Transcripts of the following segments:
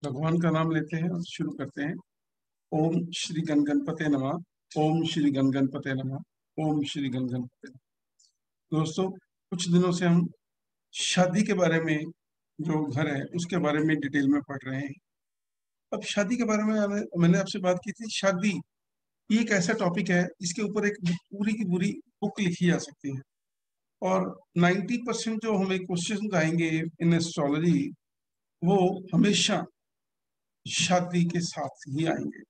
भगवान का नाम लेते हैं और शुरू करते हैं। ओम श्री गण गणपते नमः। ओम श्री गण गणपते नमः। ओम श्री गण गणपते नमः। दोस्तों, कुछ दिनों से हम शादी के बारे में, जो घर है उसके बारे में डिटेल में पढ़ रहे हैं। अब शादी के बारे में मैंने आपसे बात की थी। शादी ये एक ऐसा टॉपिक है जिसके ऊपर एक पूरी की पूरी बुक लिखी जा सकती है। और 90% जो हमें क्वेश्चन आएंगे इन एस्ट्रोलॉजी, वो हमेशा शादी के साथ ही आएंगे।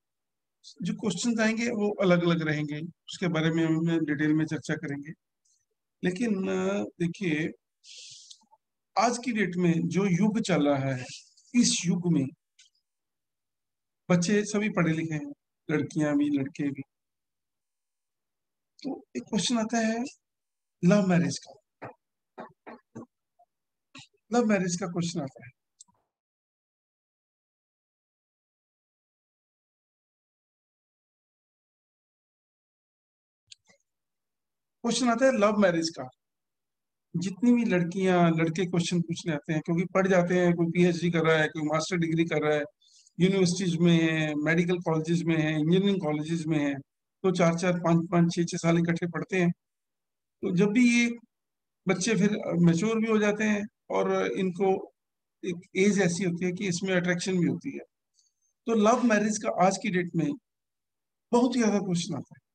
जो क्वेश्चन आएंगे वो अलग अलग रहेंगे, उसके बारे में हम डिटेल में चर्चा करेंगे। लेकिन देखिए, आज की डेट में जो युग चल रहा है, इस युग में बच्चे सभी पढ़े लिखे हैं, लड़कियां भी लड़के भी। तो एक क्वेश्चन आता है लव मैरिज का। लव मैरिज का क्वेश्चन आता है। क्वेश्चन आता है लव मैरिज का। जितनी भी लड़कियां लड़के क्वेश्चन पूछने आते हैं, क्योंकि पढ़ जाते हैं, कोई पीएचडी कर रहा है, कोई मास्टर डिग्री कर रहा है, यूनिवर्सिटीज में है, मेडिकल कॉलेजेस में है, इंजीनियरिंग कॉलेजेस में है, तो 4 4 5 5 6 6 साल इकट्ठे पढ़ते हैं। तो जब भी ये बच्चे फिर मैच्योर भी हो जाते हैं, और इनको एक एज ऐसी होती है कि इसमें अट्रैक्शन भी होती है। तो लव मैरिज का आज की डेट में बहुत ही ज्यादा क्वेश्चन आता है।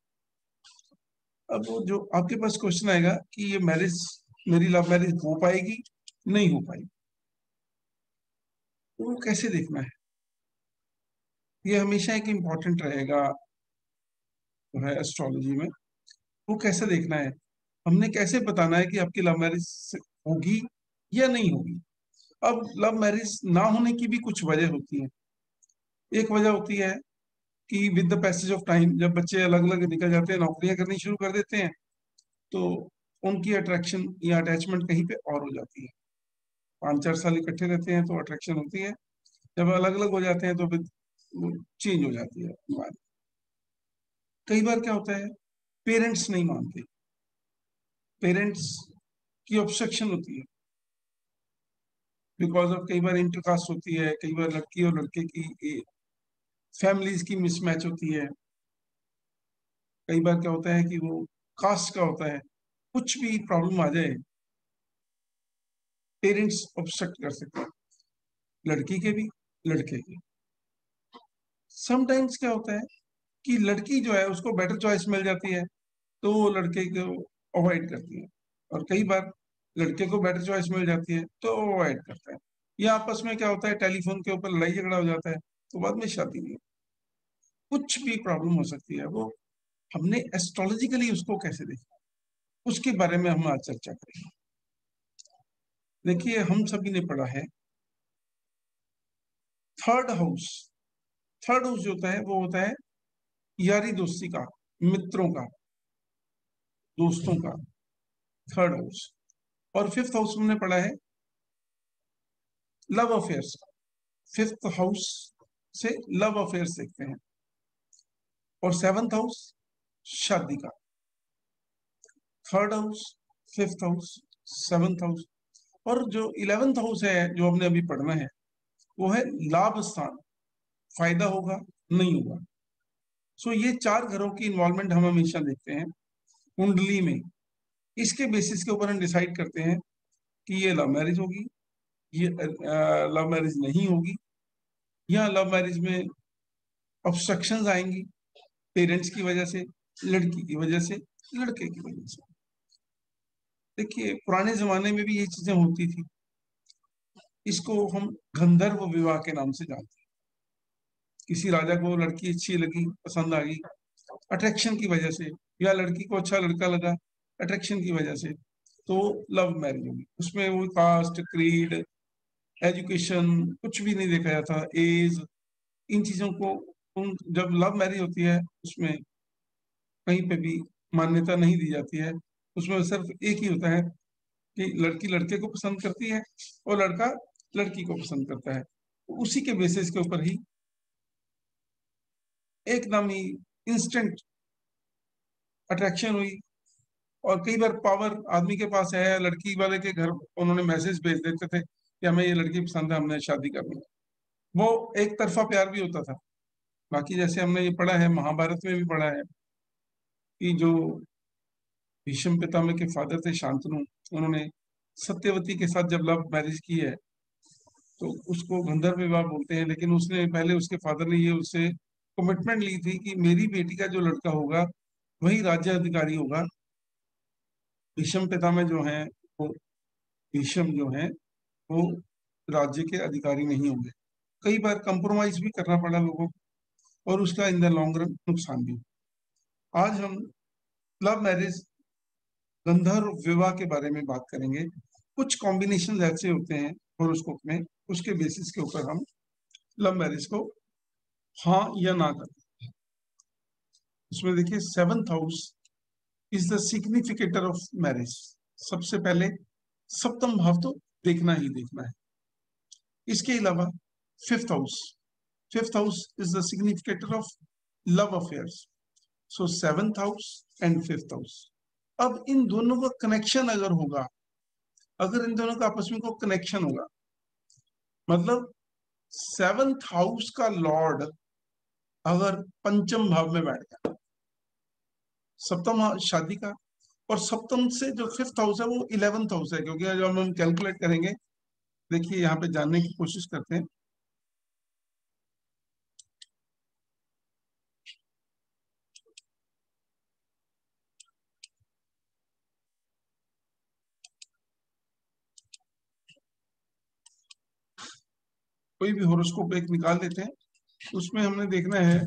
अब वो जो आपके पास क्वेश्चन आएगा कि ये मैरिज, मेरी लव मैरिज हो पाएगी, नहीं हो पाएगी, तो वो कैसे देखना है, ये हमेशा एक इम्पॉर्टेंट रहेगा जो है एस्ट्रोलॉजी में। वो कैसे देखना है, हमने कैसे बताना है कि आपकी लव मैरिज होगी या नहीं होगी। अब लव मैरिज ना होने की भी कुछ वजह होती है। एक वजह होती है कि with the passage of time, जब बच्चे अलग अलग निकल जाते हैं, नौकरियां करनी शुरू कर देते हैं, तो उनकी अट्रैक्शन या अटैचमेंट कहीं पे और हो जाती है। 5 4 साल इकट्ठे रहते हैं तो अट्रैक्शन होती है, जब अलग अलग हो जाते हैं तो फिर चेंज हो जाती है बात। कई बार क्या होता है, पेरेंट्स नहीं मानते, पेरेंट्स की ऑब्स्ट्रक्शन होती है, बिकॉज ऑफ कई बार इंटरकास्ट होती है, कई बार लड़की और लड़के की फैमिलीज की मिसमैच होती है। कई बार क्या होता है कि वो कास्ट का होता है, कुछ भी प्रॉब्लम आ जाए, पेरेंट्स ऑब्स्ट्रक्ट कर सकते हैं, लड़की के भी लड़के के। समटाइम्स क्या होता है कि लड़की जो है उसको बेटर चॉइस मिल जाती है, तो वो लड़के को अवॉइड करती है। और कई बार लड़के को बेटर चॉइस मिल जाती है तो वो अवॉइड करता है। या आपस में क्या होता है, टेलीफोन के ऊपर लड़ाई झगड़ा हो जाता है, तो बाद में शादी नहीं होती। कुछ भी प्रॉब्लम हो सकती है। वो हमने एस्ट्रोलॉजिकली उसको कैसे देखा, उसके बारे में हम आज चर्चा करेंगे। देखिए, हम सभी ने पढ़ा है थर्ड हाउस। थर्ड हाउस जो होता है वो होता है यारी दोस्ती का, मित्रों का, दोस्तों का, थर्ड हाउस। और फिफ्थ हाउस हमने पढ़ा है लव अफेयर्स का। फिफ्थ हाउस से लव अफेयर्स देखते हैं। और सेवंथ हाउस शादी का। Third house, fifth house, seventh house. और जो 11th हाउस है जो हमने अभी पढ़ना है, वो है लाभ स्थान। फायदा होगा, नहीं होगा। सो ये 4 घरों की इन्वॉल्वमेंट हम हमेशा देखते हैं कुंडली में। इसके बेसिस के ऊपर हम डिसाइड करते हैं कि ये लव मैरिज होगी, ये लव मैरिज नहीं होगी, या लव मैरिज में ऑब्स्ट्रक्शंस आएंगी पेरेंट्स की वजह से, लड़की की वजह से, लड़के की वजह से। देखिए, पुराने जमाने में भी ये चीजें होती थी। इसको हम गंधर्व विवाह के नाम से जानते हैं। किसी राजा को लड़की अच्छी लगी, पसंद आ गई अट्रैक्शन की वजह से, या लड़की को अच्छा लड़का लगा अट्रैक्शन की वजह से, तो लव मैरिज होगी। उसमें वो कास्ट, क्रीड, एजुकेशन कुछ भी नहीं देखा जाता, एज, इन चीजों को। जब लव मैरिज होती है उसमें कहीं पे भी मान्यता नहीं दी जाती है। उसमें सिर्फ एक ही होता है कि लड़की लड़के को पसंद करती है और लड़का लड़की को पसंद करता है। उसी के बेसिस के ऊपर ही एकदम ही इंस्टेंट अट्रैक्शन हुई। और कई बार पावर आदमी के पास है, लड़की वाले के घर उन्होंने मैसेज भेज देते थे कि हमें ये लड़की पसंद है, हमने शादी करनी है। वो एक तरफा प्यार भी होता था। बाकी जैसे हमने ये पढ़ा है, महाभारत में भी पढ़ा है कि जो भीष्म पितामह के फादर थे शांतनु, उन्होंने सत्यवती के साथ जब लव मैरिज की है तो उसको गंधर्व विवाह बोलते हैं, लेकिन उसने पहले, उसके फादर ने ये उससे कमिटमेंट ली थी कि मेरी बेटी का जो लड़का होगा वही राज्य अधिकारी होगा। भीष्म पितामह जो हैं, वो भीष्म जो हैं वो राज्य के अधिकारी नहीं होंगे। कई बार कंप्रोमाइज भी करना पड़ा लोगों को, और उसका इन द लॉन्ग रन नुकसान भी। आज हम लव मैरिज, गंधर्व विवाह के बारे में बात करेंगे। कुछ कॉम्बिनेशन ऐसे होते हैं हॉरोस्कोप में, उसके बेसिस के ऊपर हम लव मैरिज को हाँ या ना करते हैं। उसमें देखिए, seventh house is the significator of marriage. सबसे पहले सप्तम भाव तो देखना ही देखना है। इसके अलावा fifth house, fifth house is the significator of love affairs. So seventh house and fifth house. अब इन दोनों का कनेक्शन अगर होगा, अगर इन दोनों का आपस में कोई कनेक्शन होगा, मतलब सेवंथ हाउस का लॉर्ड अगर पंचम भाव में बैठ गया, सप्तम शादी का, और सप्तम से जो फिफ्थ हाउस है वो 11th हाउस है, क्योंकि जब हम कैलकुलेट करेंगे, देखिए यहाँ पे जानने की कोशिश करते हैं। कोई भी होरोस्कोप एक निकाल लेते हैं, उसमें हमने देखना है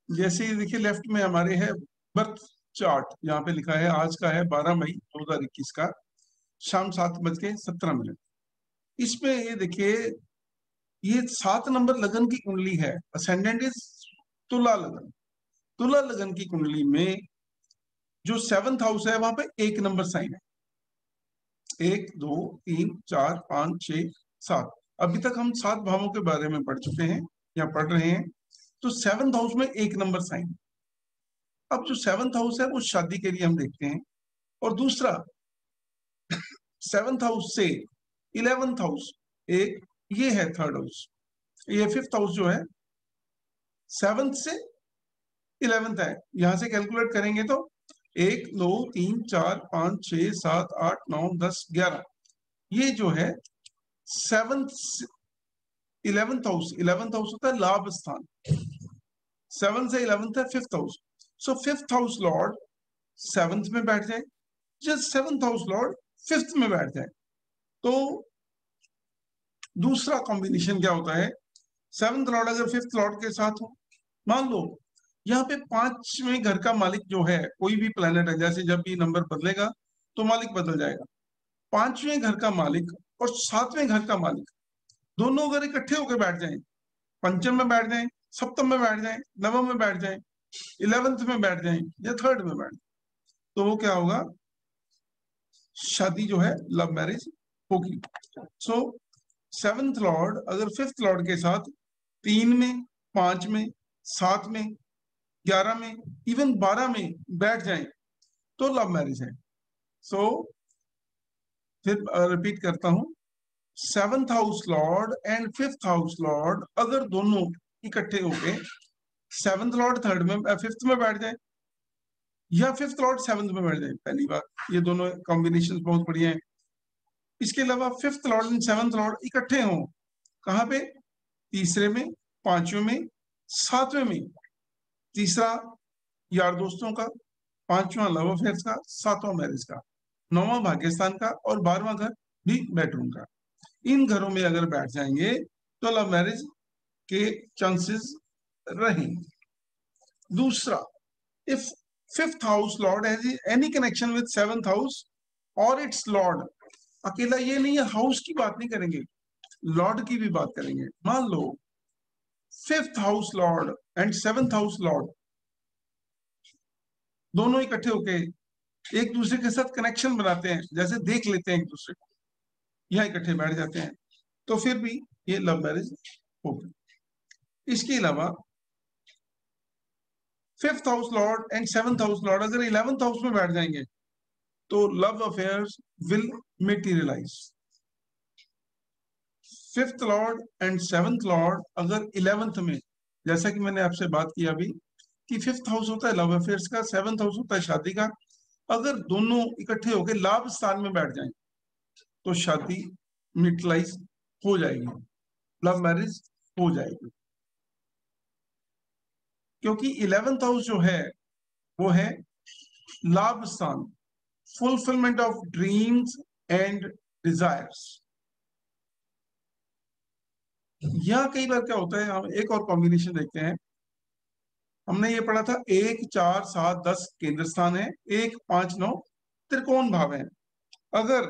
जैसे ये देखिए लेफ्ट में हमारे है बर्थ चार्ट, यहाँ पे लिखा है आज का है 12 मई 2021 का शाम 7:17। इसमें ये देखिए, ये 7 नंबर लगन की कुंडली है। असेंडेंट इज तुला लगन। तुला लगन की कुंडली में जो सेवंथ हाउस है वहां पे 1 नंबर साइन है। 1 2 3 4 5 6 7। अभी तक हम 7 भावों के बारे में पढ़ चुके हैं या पढ़ रहे हैं। तो सेवंथ हाउस में 1 नंबर साइन। अब जो सेवंथ हाउस है वो शादी के लिए हम देखते हैं। और दूसरा, सेवंथ हाउस से 11th हाउस, एक ये है थर्ड हाउस। ये फिफ्थ हाउस जो है सेवंथ से 11th है। यहां से कैलकुलेट करेंगे तो 1 2 3 4 5 6 7 8 9 10 11। ये जो है seventh 11th house, 11th house होता है लाभ स्थान। 7 से 11th है fifth house. So fifth house Lord seventh में बैठ जाए, जब सेवंथ हाउस लॉर्ड फिफ्थ में बैठ जाए, तो दूसरा कॉम्बिनेशन क्या होता है, सेवंथ लॉर्ड अगर फिफ्थ लॉर्ड के साथ हो। मान लो यहाँ पे 5वें घर का मालिक जो है, कोई भी प्लेनेट है, जैसे जब भी नंबर बदलेगा तो मालिक बदल जाएगा। 5वें घर का मालिक और 7वें घर का मालिक दोनों अगर इकट्ठे होकर बैठ जाएं, पंचम में बैठ जाएं, सप्तम में बैठ जाएं, नवम में बैठ जाएं, 11th में बैठ जाएं या थर्ड में बैठ जाएं, तो वो क्या होगा, शादी जो है लव मैरिज होगी। सो सेवंथ लॉर्ड अगर फिफ्थ लॉर्ड के साथ 3 में, 5 में, 7 में, 11 में, इवन 12 में बैठ जाए तो लव मैरिज है। सो फिर रिपीट करता हूं, seventh house lord and fifth house Lord अगर दोनों इकट्ठे होके सेवंथ लॉर्ड थर्ड में फिफ्थ में बैठ जाए, या फिफ्थ लॉर्ड सेवंथ में बैठ जाए, पहली बात ये दोनों कॉम्बिनेशन बहुत बढ़िया है। इसके अलावा fifth Lord and seventh Lord इकट्ठे हों, कहां पे, तीसरे में, 5वें में, 7वें में। तीसरा यार दोस्तों का, 5वां लव अफेयर्स का, 7वां मैरिज का, 9वां भाग्यस्थान का, और 12वां घर भी बेडरूम का। इन घरों में अगर बैठ जाएंगे तो लव मैरिज के चांसेस रहेंगे। दूसरा, if fifth house Lord has any connection with seventh house और इट्स लॉर्ड, अकेला ये नहीं है, हाउस की बात नहीं करेंगे, लॉर्ड की भी बात करेंगे। मान लो fifth house lord and seventh house lord दोनों इकट्ठे होके एक दूसरे के साथ कनेक्शन बनाते हैं, जैसे देख लेते हैं एक दूसरे को, यहाँ इकट्ठे बैठ जाते हैं, तो फिर भी ये लव मैरिज होगी। इसके अलावा fifth house lord and seventh house Lord अगर 11th हाउस में बैठ जाएंगे, तो love affairs will materialise. Fifth Lord and seventh Lord अगर 11th में, जैसा कि मैंने आपसे बात की अभी कि फिफ्थ हाउस होता है लव अफेयर्स का, सेवंथ हाउस होता है शादी का, अगर दोनों इकट्ठे होकर लाभ स्थान में बैठ जाएं तो शादी मेटीरियलाइज हो जाएगी, लव मैरिज हो जाएगी। क्योंकि 11th हाउस जो है वो है लाभ स्थान, fulfilment of dreams and desires. यहां कई बार क्या होता है, हम एक और कॉम्बिनेशन देखते हैं। हमने ये पढ़ा था 1 4 7 10 केंद्र स्थान है, 1 5 9 त्रिकोण भाव है। अगर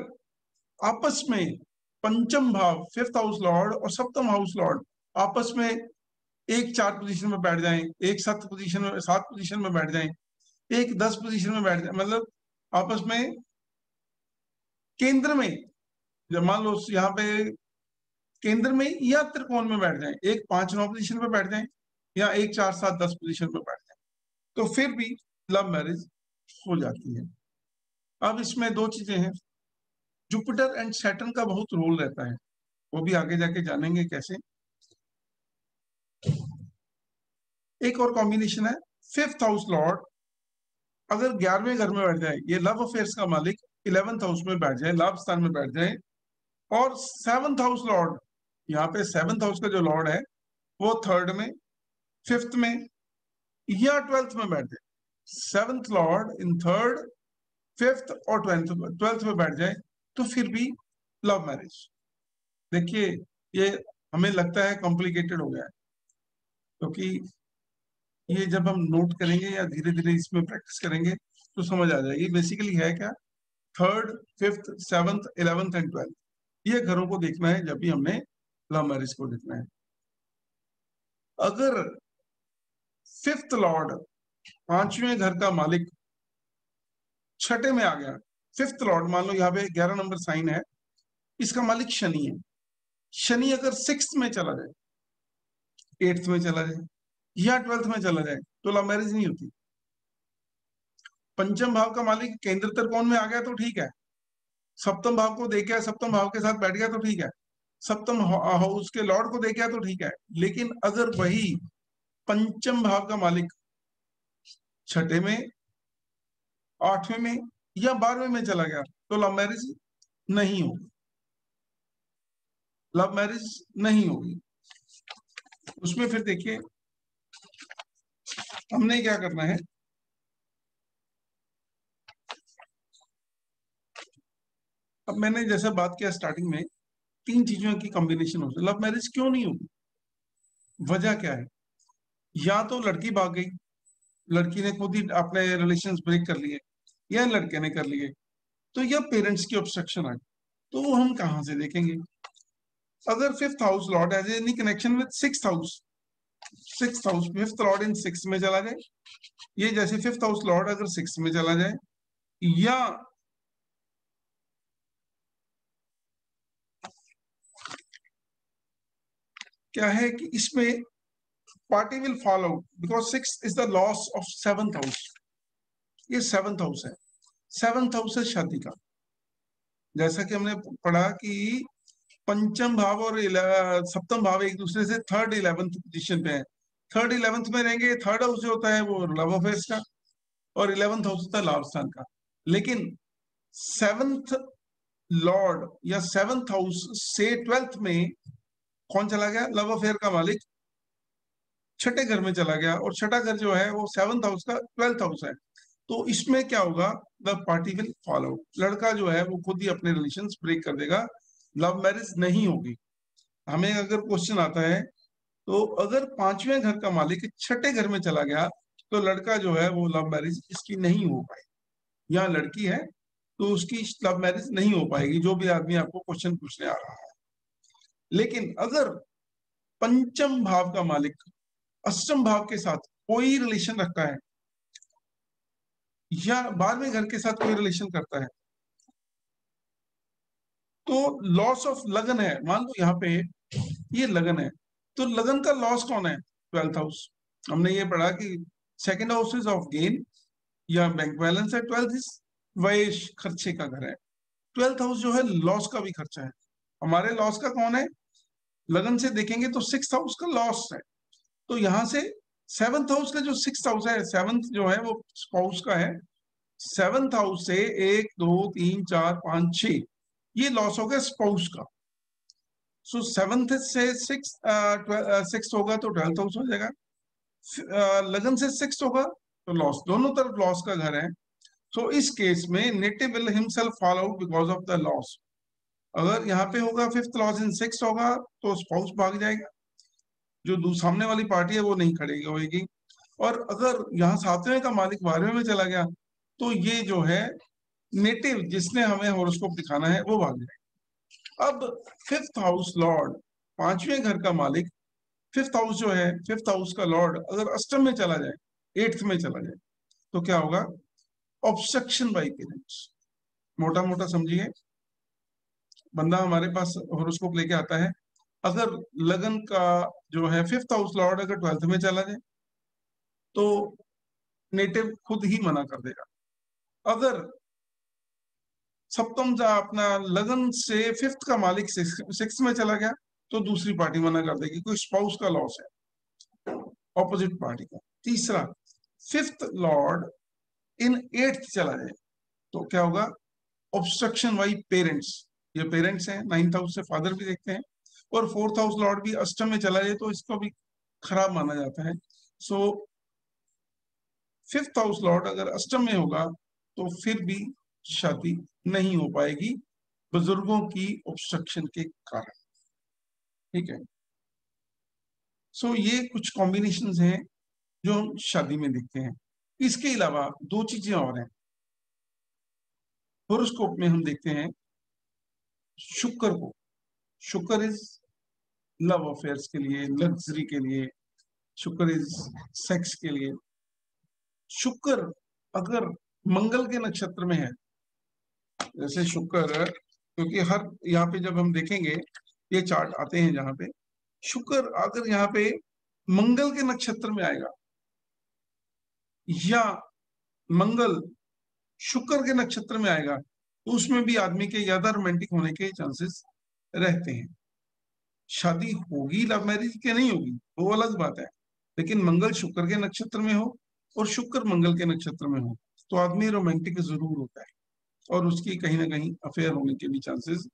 आपस में पंचम भाव फिफ्थ हाउस लॉर्ड और सप्तम हाउस लॉर्ड आपस में एक 4 पोजीशन में बैठ जाएं, एक 7 पोजीशन में बैठ जाएं, एक 10 पोजीशन में बैठ जाए, मतलब आपस में केंद्र में, जब मान लो यहाँ पे केंद्र में या त्रिकोण में बैठ जाएं, एक 5 9 पोजीशन में बैठ जाएं या एक 4 7 10 पोजीशन में बैठ जाएं, तो फिर भी लव मैरिज हो जाती है। अब इसमें दो चीजें हैं, जुपिटर एंड सैटर्न का बहुत रोल रहता है, वो भी आगे जाके जानेंगे कैसे। एक और कॉम्बिनेशन है फिफ्थ हाउस लॉर्ड अगर 11वें घर में बैठ जाए, ये लव अफेयर्स का मालिक 11th हाउस में बैठ जाए, लाभ स्थान में बैठ जाए, और सेवंथ हाउस लॉर्ड, यहाँ पे सेवंथ हाउस का जो लॉर्ड है वो थर्ड में, फिफ्थ में या 12th में बैठ जाए। Seventh Lord in third, fifth और 12th में बैठ जाए तो फिर भी लव मैरिज। देखिए ये हमें लगता है कॉम्प्लिकेटेड हो गया है, क्योंकि ये जब हम नोट करेंगे या धीरे धीरे इसमें प्रैक्टिस करेंगे तो समझ आ जाएगी। बेसिकली है क्या, third fifth seventh 11th and 12th, ये घरों को देखना है जब भी हमने लव मैरिज को देखना है। अगर फिफ्थ लॉर्ड, पांचवें घर का मालिक, छठे में आ गया, फिफ्थ लॉर्ड मान लो यहाँ पे 11 नंबर साइन है, इसका मालिक शनि है, शनि अगर सिक्स्थ में चला जाए, एट्थ में चला जाए या 12th में चला जाए तो लव मैरिज नहीं होती। पंचम भाव का मालिक केंद्र त्रिकोण में आ गया तो ठीक है, सप्तम भाव को देख गया, सप्तम भाव के साथ बैठ गया तो ठीक है, सप्तम हाउस के लॉर्ड को देख गया तो ठीक है, लेकिन अगर वही पंचम भाव का मालिक छठे में, आठवें में या 12वें में चला गया तो लव मैरिज नहीं होगी, लव मैरिज नहीं होगी। उसमें फिर देखिए हमने क्या करना है, अब मैंने जैसा बात किया स्टार्टिंग में, तीन चीजों की कॉम्बिनेशन होती है, लव मैरिज क्यों नहीं होगी, वजह क्या है। या तो लड़की भाग गई, लड़की ने खुद ही अपने रिलेशंस ब्रेक कर लिए, या लड़के ने कर लिए, तो यह पेरेंट्स की ऑब्स्ट्रक्शन आई, तो वो हम कहां से देखेंगे। अगर fifth house Lord has any connection with sixth house, sixth house, fifth Lord in six में चला जाए, ये जैसे फिफ्थ हाउस लॉर्ड अगर सिक्स में चला जाए, या क्या है कि इसमें party will fall out because six is the loss of seventh house, ये सेवंथ हाउस है, सेवंथ हाउस है शादी का। जैसा कि हमने पढ़ा कि पंचम भाव और सप्तम भाव एक दूसरे से थर्ड 11th पोजीशन पे है, थर्ड 11th में रहेंगे, थर्ड हाउस जो होता है वो लव अफेयर्स का और 11th हाउस होता है लाभ स्थान का। लेकिन सेवंथ लॉर्ड या सेवंथ हाउस से 12th में कौन चला गया, लव अफेयर का मालिक छठे घर में चला गया, और छठा घर जो है वो सेवंथ हाउस का 12th हाउस है, तो इसमें क्या होगा, the party will fall out, लड़का जो है वो खुद ही अपने रिलेशन ब्रेक कर देगा, लव मैरिज नहीं होगी। हमें अगर क्वेश्चन आता है तो अगर पांचवें घर का मालिक छठे घर में चला गया तो लड़का जो है वो लव मैरिज इसकी नहीं हो पाएगी, या लड़की है तो उसकी लव मैरिज नहीं हो पाएगी, जो भी आदमी आपको क्वेश्चन पूछने आ रहा है। लेकिन अगर पंचम भाव का मालिक अष्टम भाव के साथ कोई रिलेशन रखता है या 12वें घर के साथ कोई रिलेशन करता है, तो लॉस ऑफ लगन है, मान लो यहाँ पे ये लगन है, तो लगन का लॉस कौन है, 12th हाउस। हमने ये पढ़ा कि second house is of gain या बैंक बैलेंस है, 12th इज व्यय खर्चे का घर है। 12th हाउस जो है लॉस का भी खर्चा है। हमारे लॉस का कौन है? लगन से देखेंगे तो 6th हाउस का लॉस है। तो यहां से 7th हाउस का जो 6th हाउस है, 7th जो है वो स्पाउस का है। 7th हाउस से 1 2 3 4 5 6 ये लॉस हो गया स्पाउस का। सो 7th से 6 होगा तो 12th हाउस हो जाएगा। लगन से 6 होगा तो लॉस, दोनों तरफ लॉस का घर है। सो इस केस में native will himself fall out because of the loss. अगर यहाँ पे होगा 5th लॉस इन 6 होगा तो स्पाउस भाग जाएगा, जो सामने वाली पार्टी है वो नहीं खड़ेगी होगी। और अगर यहाँ 7वें का मालिक 12वें में चला गया तो ये जो है नेटिव जिसने हमें हॉरोस्कोप दिखाना है वो भाग जाएगा। अब 5th हाउस लॉर्ड, 5वें घर का मालिक, 5th हाउस जो है 5th हाउस का लॉर्ड अगर अष्टम में चला जाए, 8th में चला जाए तो क्या होगा? Obstruction by parents. मोटा मोटा समझिए, बंदा हमारे पास हॉरोस्कोप लेके आता है, अगर लगन का जो है 5th हाउस लॉर्ड अगर 12th में चला जाए तो नेटिव खुद ही मना कर देगा। अगर सप्तम जा अपना लगन से 5th का मालिक 6th में चला गया तो दूसरी पार्टी मना कर देगी, कोई स्पाउस का लॉस है ऑपोजिट पार्टी का। तीसरा, 5th लॉर्ड इन 8th चला जाए तो क्या होगा? Obstruction by parents. ये पेरेंट्स हैं, 9th हाउस से फादर भी देखते हैं। और 4th हाउस लॉर्ड भी अष्टम में चला जाए तो इसको भी खराब माना जाता है। सो 5th हाउस लॉर्ड अगर अष्टम में होगा तो फिर भी शादी नहीं हो पाएगी बुजुर्गों की ऑब्स्ट्रक्शन के कारण। ठीक है। सो ये कुछ कॉम्बिनेशंस हैं जो हम शादी में देखते हैं। इसके अलावा दो चीजें और हैं होरोस्कोप में हम देखते हैं। शुक्र को, शुक्र इज लव अफेयर्स के लिए, लग्जरी के लिए, शुक्र इज सेक्स के लिए। शुक्र अगर मंगल के नक्षत्र में है, जैसे शुक्र, क्योंकि हर यहाँ पे जब हम देखेंगे ये चार्ट आते हैं जहां पे शुक्र अगर यहाँ पे मंगल के नक्षत्र में आएगा या मंगल शुक्र के नक्षत्र में आएगा तो उसमें भी आदमी के ज्यादा रोमांटिक होने के चांसेस रहते हैं। शादी होगी लव मैरिज के नहीं होगी वो अलग बात है, लेकिन मंगल शुक्र के नक्षत्र में हो और शुक्र मंगल के नक्षत्र में हो तो आदमी रोमांटिक जरूर होता है और उसकी कहीं ना कहीं अफेयर होने के भी चांसेस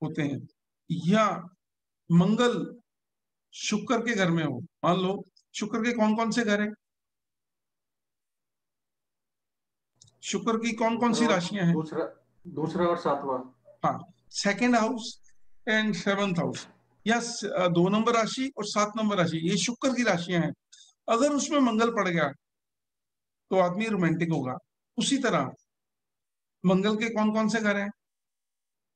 होते हैं। या मंगल शुक्र के घर में हो, मान लो शुक्र के कौन कौन से घर हैं, शुक्र की कौन कौन सी राशियां हैं? दूसरा और सातवां। हाँ, 2nd house and 7th house, या 2 नंबर राशि और 7 नंबर राशि, ये शुक्र की राशियां हैं। अगर उसमें मंगल पड़ गया तो आदमी रोमांटिक होगा। उसी तरह मंगल के कौन कौन से घर हैं?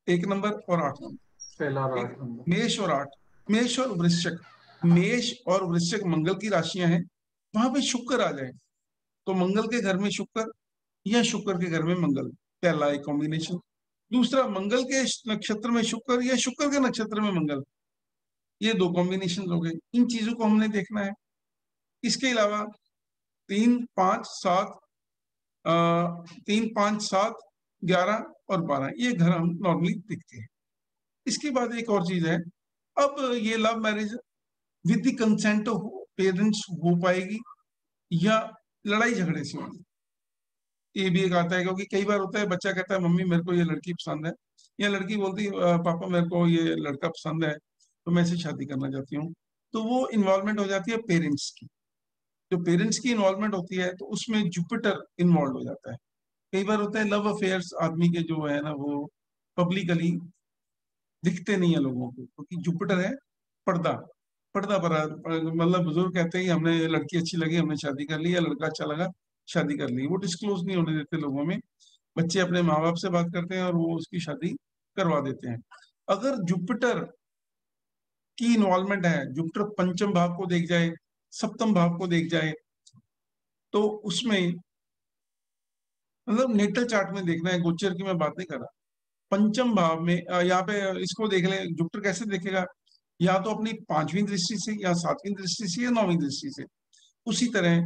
1 नंबर और 8 नंबर। पहला और 8 नंबर। मेष और 8, मेष और वृश्चिक, मेष और वृश्चिक मंगल की राशियां हैं। वहां पे शुक्र आ जाए तो मंगल के घर में शुक्र या शुक्र के घर में मंगल, पहला एक कॉम्बिनेशन। दूसरा, मंगल के नक्षत्र में शुक्र या शुक्र के नक्षत्र में मंगल, ये 2 कॉम्बिनेशन हो गए। इन चीजों को हमने देखना है। इसके अलावा 3 5 7 3 5 7 11 और 12 ये घर हम नॉर्मली देखते हैं। इसके बाद एक और चीज है, अब ये love marriage with the consent of parents हो पाएगी या लड़ाई झगड़े से होगी, ये भी एक आता है। क्योंकि कई बार होता है बच्चा कहता है मम्मी मेरे को ये लड़की पसंद है, या लड़की बोलती है पापा मेरे को ये लड़का पसंद है तो मैं इससे शादी करना चाहती हूँ। तो वो इन्वॉल्वमेंट हो जाती है पेरेंट्स की। जो पेरेंट्स की इन्वॉल्वमेंट होती है तो उसमें जुपिटर इन्वॉल्व हो जाता है। कई बार होता है लव अफेयर्स आदमी के जो है ना वो पब्लिकली दिखते नहीं है लोगों को, क्योंकि जुपिटर है पर्दा, पर्दा पर मतलब बुजुर्ग कहते हैं हमने लड़की अच्छी लगी हमने शादी कर ली, या लड़का अच्छा लगा शादी कर ली, वो डिस्क्लोज नहीं होने देते लोगों में। बच्चे अपने माँ बाप से बात करते हैं और वो उसकी शादी करवा देते हैं। अगर जुपिटर की इन्वॉल्वमेंट है, जुपिटर पंचम भाव को देख जाए, सप्तम भाव को देख जाए, तो उसमें मतलब नेटल चार्ट में देखना है, गोचर की मैं बात नहीं कर रहा। पंचम भाव में यहाँ पे इसको देख ले, जुपिटर कैसे देखेगा, या तो अपनी 5वीं दृष्टि से या 7वीं दृष्टि से या 9वीं दृष्टि से। उसी तरह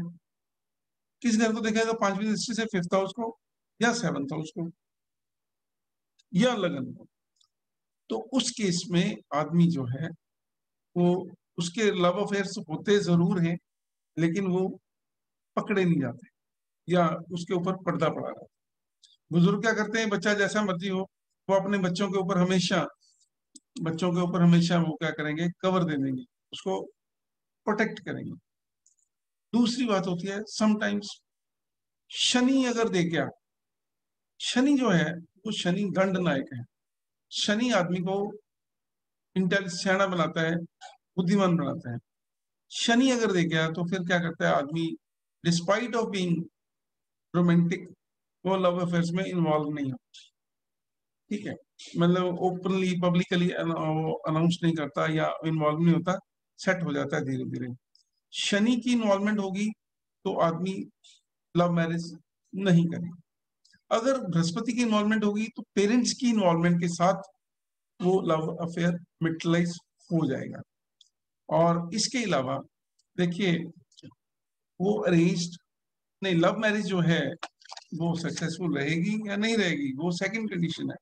किस घर को देखेगा 5वीं दृष्टि से? 5th हाउस को या 7th हाउस को या लगन को, तो उस केस में आदमी जो है वो, उसके लव अफेयर्स होते जरूर हैं लेकिन वो पकड़े नहीं जाते या उसके ऊपर पर्दा पड़ा रहता है। बुजुर्ग क्या करते हैं, बच्चा जैसा मर्जी हो, वो अपने बच्चों के ऊपर हमेशा वो क्या करेंगे, कवर दे देंगे, उसको प्रोटेक्ट करेंगे। दूसरी बात होती है समटाइम्स शनि अगर दे गया, शनि जो है वो शनि दंड नायक है। शनि आदमी को सियाना बनाता है, बुद्धिमान बनाता है। शनि अगर दे गया तो फिर क्या करता है आदमी, डिस्पाइट ऑफ बीइंग रोमांटिक, वो लव अफेयर्स में इन्वॉल्व नहीं होता। ठीक है, मतलब ओपनली पब्लिकली अनाउंस नहीं करता या इन्वॉल्व नहीं होता, सेट हो जाता है धीरे धीरे। शनि की इन्वॉल्वमेंट होगी तो आदमी लव मैरिज नहीं करेगा। अगर बृहस्पति की इन्वॉल्वमेंट होगी तो पेरेंट्स की इन्वॉल्वमेंट के साथ वो लव अफेयर मिटलाइज हो जाएगा। और इसके अलावा देखिए, वो अरेंज्ड नहीं, लव मैरिज जो है वो सक्सेसफुल रहेगी या नहीं रहेगी वो सेकंड कंडीशन है।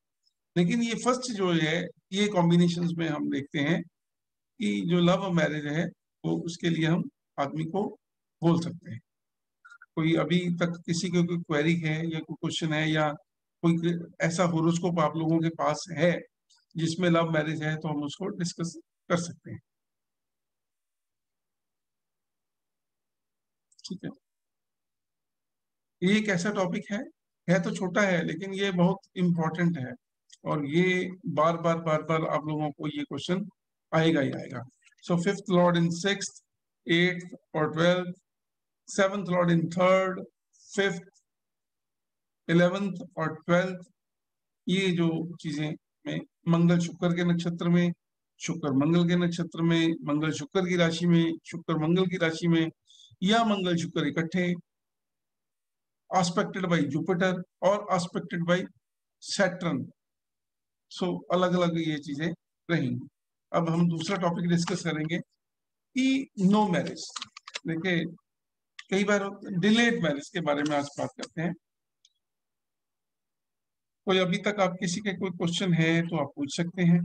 लेकिन ये फर्स्ट जो है, ये कॉम्बिनेशंस में हम देखते हैं कि जो लव मैरिज है वो उसके लिए हम आदमी को बोल सकते हैं। कोई अभी तक किसी को कोई क्वेरी है या कोई क्वेश्चन है या कोई ऐसा होरोस्कोप आप लोगों के पास है जिसमें लव मैरिज है, तो हम उसको डिस्कस कर सकते हैं। ठीक है, ये एक ऐसा टॉपिक है तो छोटा है लेकिन ये बहुत इंपॉर्टेंट है, और ये बार बार आप लोगों को ये क्वेश्चन आएगा ही आएगा। सो 5th लॉर्ड इन 6th, 8th और 12th, 7th लॉर्ड इन 3rd, 5th, 11th और 12th, ये जो चीजें में मंगल शुक्र के नक्षत्र में, शुक्र मंगल के नक्षत्र में, मंगल शुक्र की राशि में, शुक्र मंगल की राशि में, या मंगल शुक्र इकट्ठे, आस्पेक्टेड बाय जुपिटर और आस्पेक्टेड बाय सैटर्न। सो अलग अलग ये चीजें रहेंगी। अब हम दूसरा टॉपिक डिस्कस करेंगे कि नो मैरिज। देखिए, कई बार डिलेड मैरिज के बारे में आज बात करते हैं। कोई अभी तक आप किसी के कोई क्वेश्चन है तो आप पूछ सकते हैं।